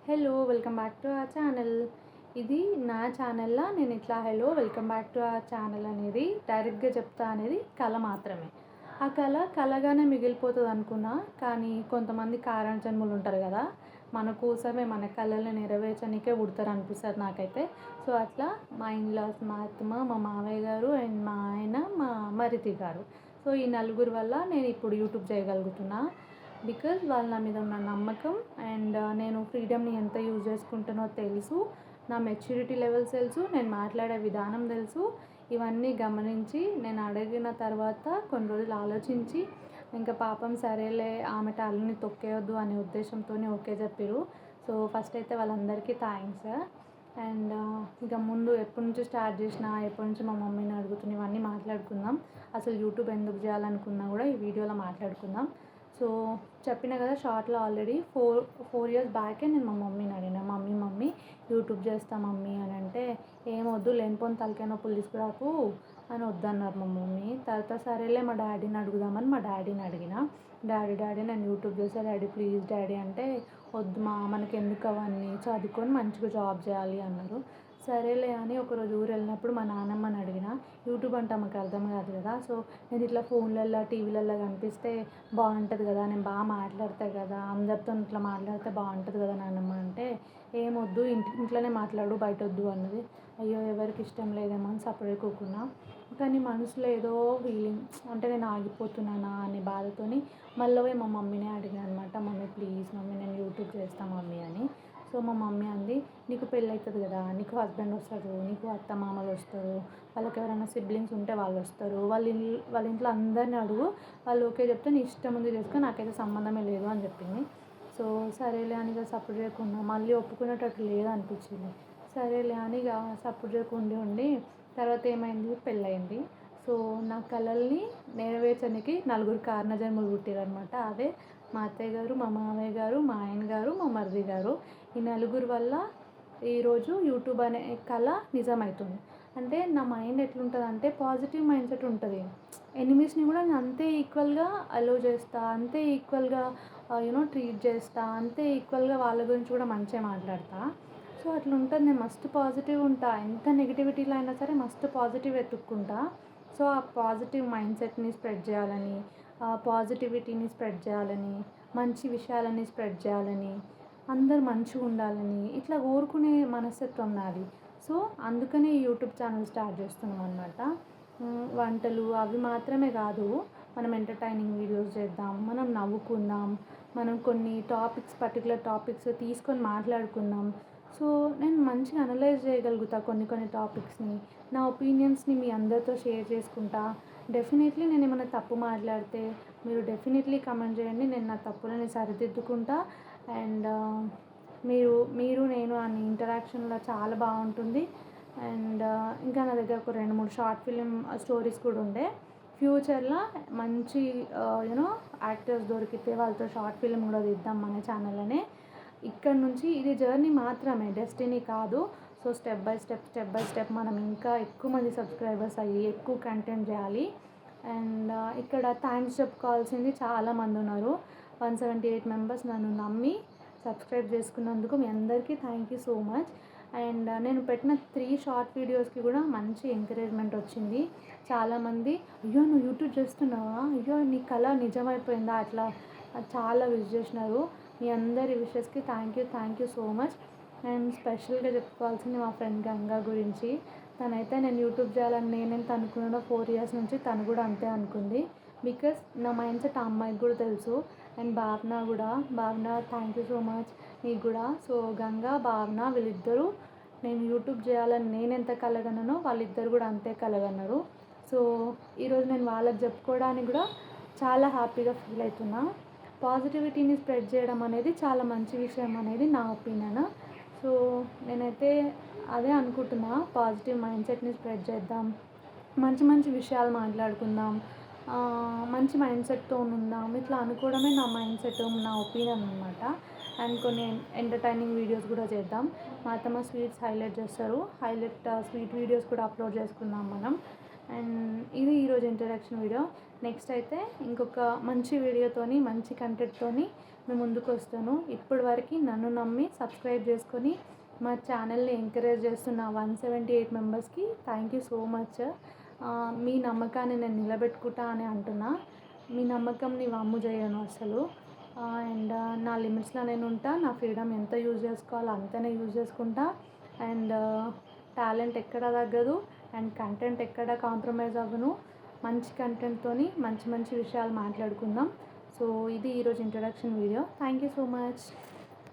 Hello welcome back to our channel. ఇది నా ఛానల్లో నేను ఇట్లా hello welcome back to our channel అనేది డైరెక్ట్గా చెప్తా అనేది కళ మాత్రమే. ఆ కళ కళగానే మిగిలిపోతుంది అనుకున్నా, కానీ కొంతమంది కారణ జన్ములు ఉంటారు కదా, మన కోసమే మన కళల్ని నెరవేర్చడానికే పుడతారు అనిపిస్తుంది నాకైతే. సో అట్లా మా ఇన్లాస్, మా అత్తమ్మ, మా మావయ్య గారు అండ్ మా ఆయన, మా మరిది గారు, సో ఈ నలుగురు వల్ల నేను ఇప్పుడు యూట్యూబ్ చేయగలుగుతున్నా. బికాజ్ వాళ్ళ నా మీద ఉన్న నమ్మకం అండ్ నేను ఫ్రీడమ్ని ఎంత యూజ్ చేసుకుంటానో తెలుసు, నా మెచ్యూరిటీ లెవెల్స్ తెలుసు, నేను మాట్లాడే విధానం తెలుసు. ఇవన్నీ గమనించి నేను అడిగిన తర్వాత కొన్ని రోజులు ఆలోచించి ఇంకా పాపం సరేలే ఆమె టాలెంట్ని తొక్కేయొద్దు అనే ఉద్దేశంతోనే ఓకే చెప్పారు. సో ఫస్ట్ అయితే వాళ్ళందరికీ థ్యాంక్స్. అండ్ ఇక ముందు ఎప్పటి నుంచి స్టార్ట్ చేసినా, ఎప్పటి నుంచి మా మమ్మీని అడుగుతున్నా, ఇవన్నీ మాట్లాడుకుందాం. అసలు యూట్యూబ్ ఎందుకు చేయాలనుకున్నా కూడా ఈ వీడియోలో మాట్లాడుకుందాం. సో చెప్పిన కదా షార్ట్లో ఆల్రెడీ ఫోర్ ఇయర్స్ బ్యాకే నేను మా మమ్మీని అడిగిన, మమ్మీ యూట్యూబ్ చేస్తా మమ్మీ అని అంటే, ఏమొద్దు లేనిపోని తలకాయ నొప్పులు తీసుకురాకు అని వద్దన్నారు మా మమ్మీ. తర్వాత సరేలే మా డాడీని అడుగుదామని మా డాడీని అడిగిన. డాడీ నేను యూట్యూబ్ చేస్తా డాడీ ప్లీజ్ డాడీ అంటే, వద్దు మా మనకి ఎందుకు అవన్నీ, చదువుకొని మంచిగా జాబ్ చేయాలి అన్నారు. సరేలే అని ఒకరోజు ఊరు వెళ్ళినప్పుడు మా నాన్నమ్మని అడిగిన. యూట్యూబ్ అంటే ఆమెకు అర్థం కాదు కదా, సో నేను ఇట్లా ఫోన్లల్లో టీవీలల్లో కనిపిస్తే బాగుంటుంది కదా, నేను బాగా మాట్లాడతా కదా, అందరితో ఇట్లా మాట్లాడితే బాగుంటుంది కదా నాన్నమ్మ అంటే, ఏమొద్దు ఇంట్లోనే మాట్లాడు బయట వద్దు అన్నది. అయ్యో ఎవరికి ఇష్టం లేదేమో అని సపరేట్ కూకున్నా. కానీ మనసులో ఏదో ఫీలింగ్, అంటే నేను ఆగిపోతున్నానా అనే బాధతోని మళ్ళీ పోయి మా మమ్మీనే అడిగాను అనమాట. మమ్మీ ప్లీజ్ మమ్మీ నేను యూట్యూబ్ చేస్తాను మమ్మీ అని. సో మా మమ్మీ అంది, నీకు పెళ్ళి అవుతుంది కదా, నీకు హస్బెండ్ వస్తారు, నీకు అత్త మామలు వస్తారు, వాళ్ళకి ఎవరైనా సిబ్లింగ్స్ ఉంటే వాళ్ళు వస్తారు, వాళ్ళ ఇంట్లో అందరిని అడుగు, వాళ్ళు ఓకే చెప్తే నీ ఇష్టం ఉంది చేసుకో, నాకైతే సంబంధమే లేదు అని చెప్పింది. సో సరేలే అని ఇక సపోర్ట్ చేయకుండా, మళ్ళీ ఒప్పుకునేటట్టు లేదు అనిపించింది. సరేలే అని ఇక సపోర్ట్ చేయకుండా ఉండి తర్వాత ఏమైంది, పెళ్ళయింది. సో నా కళల్ని నెరవేర్చడానికి నలుగురు కారణజన్ములు పుట్టారనమాట. అదే మా అత్తయ్య గారు, మా మావయ్య గారు, మా ఆయన గారు, మా మరిది గారు. ఈ నలుగురు వల్ల ఈరోజు యూట్యూబ్ అనే కళ నిజమవుతుంది. అంటే నా మైండ్ ఎట్లుంటుంది అంటే పాజిటివ్ మైండ్ సెట్ ఉంటుంది. ఎనిమీస్ని కూడా నేను అంతే ఈక్వల్గా అలో చేస్తా, అంతే ఈక్వల్గా ట్రీట్ చేస్తా, అంతే ఈక్వల్గా వాళ్ళ గురించి కూడా మంచిగా మాట్లాడతా. సో అట్లా ఉంటుంది, నేను మస్తు పాజిటివ్ ఉంటా, ఎంత నెగిటివిటీలో అయినా సరే మస్తు పాజిటివ్ ఎత్తుక్కుంటా. సో ఆ పాజిటివ్ మైండ్ సెట్ని స్ప్రెడ్ చేయాలని, ఆ పాజిటివిటీని స్ప్రెడ్ చేయాలని, మంచి విషయాలని స్ప్రెడ్ చేయాలని, అందరు మంచిగా ఉండాలని ఇట్లా కోరుకునే మనస్తత్వం నాది. సో అందుకనే యూట్యూబ్ ఛానల్ స్టార్ట్ చేస్తున్నాం అనమాట. వంటలు అవి మాత్రమే కాదు, మనం ఎంటర్టైనింగ్ వీడియోస్ చేద్దాం, మనం నవ్వుకుందాం, మనం కొన్ని పర్టికులర్ టాపిక్స్ తీసుకొని మాట్లాడుకుందాం. సో నేను మంచిగా అనలైజ్ చేయగలుగుతా కొన్ని టాపిక్స్ని, నా ఒపీనియన్స్ని మీ అందరితో షేర్ చేసుకుంటా. డెఫినెట్లీ నేను ఏమైనా తప్పు మాట్లాడితే మీరు డెఫినెట్లీ కమెంట్ చేయండి, నేను నా తప్పులని సరిదిద్దుకుంటా. అండ్ మీరు నేను అనే ఇంటరాక్షన్లో చాలా బాగుంటుంది. అండ్ ఇంకా నా దగ్గర ఒక 2-3 షార్ట్ ఫిలిం స్టోరీస్ కూడా ఉండే. ఫ్యూచర్లో మంచి యాక్టర్స్ దొరికితే వాళ్ళతో షార్ట్ ఫిలిం కూడా తీద్దాం మన ఛానల్లోనే. ఇక్కడ నుంచి ఇది జర్నీ మాత్రమే, డెస్టినీ కాదు. సో స్టెప్ బై స్టెప్ మనం ఇంకా ఎక్కువ మంది సబ్స్క్రైబర్స్ అయ్యి ఎక్కువ కంటెంట్ చేయాలి. అండ్ ఇక్కడ థ్యాంక్స్ చెప్పుకోవాల్సింది చాలామంది ఉన్నారు. 178 మెంబర్స్ నన్ను నమ్మి సబ్స్క్రైబ్ చేసుకున్నందుకు మీ అందరికీ thank you so much. And నేను పెట్టిన 3 షార్ట్ వీడియోస్కి కూడా మంచి ఎంకరేజ్మెంట్ వచ్చింది. చాలామంది అయ్యో నువ్వు యూట్యూబ్ చేస్తున్నావా, అయ్యో నీ కళ నిజమైపోయిందా, అట్లా చాలా విష్ చేసినారు. మీ అందరి విషెస్కి thank you so much. And స్పెషల్గా చెప్పుకోవాల్సింది మా ఫ్రెండ్ గంగా గురించి. తనైతే నేను యూట్యూబ్ చేయాలని నేనెంత అనుకున్నానో 4 ఇయర్స్ నుంచి తను కూడా అంతే అనుకుంది. బికాస్ నా మైండ్ సెట్ ఆ అమ్మాయికి కూడా తెలుసు. అండ్ భావన థ్యాంక్ యూ సో మచ్ నీకు కూడా. సో గంగా, భావన వీళ్ళిద్దరూ నేను యూట్యూబ్ చేయాలని నేనెంత కలగన్నానో వాళ్ళిద్దరు కూడా అంతే కలగన్నారు. సో ఈరోజు నేను వాళ్ళకి చెప్పుకోవడానికి కూడా చాలా హ్యాపీగా ఫీల్ అవుతున్నా. పాజిటివిటీని స్ప్రెడ్ చేయడం అనేది చాలా మంచి విషయం అనేది నా ఒపీనియన్. సో నేనైతే అదే అనుకుంటున్నా, పాజిటివ్ మైండ్ సెట్ని స్ప్రెడ్ చేద్దాం, మంచి విషయాలు మాట్లాడుకుందాం, మంచి మైండ్ సెట్తో ఉందాం, ఇట్లా అనుకోవడమే నా మైండ్ సెట్, నా ఒపీనియన్ అనమాట. అండ్ కొన్ని ఎంటర్టైనింగ్ వీడియోస్ కూడా చేద్దాం. మా అత్తమ్మ స్వీట్స్ హైలైట్ చేస్తారు, స్వీట్ వీడియోస్ కూడా అప్లోడ్ చేసుకుందాం మనం. అండ్ ఇది ఈరోజు ఇంట్రడక్షన్ వీడియో. నెక్స్ట్ అయితే ఇంకొక మంచి వీడియోతోని, మంచి కంటెంట్తోని మీ ముందుకు వస్తాను. ఇప్పటి వరకు నన్ను నమ్మి సబ్స్క్రైబ్ చేసుకొని మా ఛానల్ని ఎంకరేజ్ చేస్తున్న 178 మెంబర్స్కి థ్యాంక్ యూ సో మచ్. మీ నమ్మకాన్ని నేను నిలబెట్టుకుంటా అని అంటున్నా. మీ నమ్మకంని వమ్ము చేయను అసలు. అండ్ నా లిమిట్స్లో నేను ఉంటా. నా ఫ్రీడమ్ ఎంత యూజ్ చేసుకోవాలో అంతనే యూజ్ చేసుకుంటా. అండ్ టాలెంట్ ఎక్కడ తగ్గదు అండ్ కంటెంట్ ఎక్కడ కాంప్రమైజ్ అవ్వను. మంచి కంటెంట్తోని మంచి మంచి విషయాలు మాట్లాడుకుందాం. సో ఇది ఈరోజు introduction video. Thank you so much.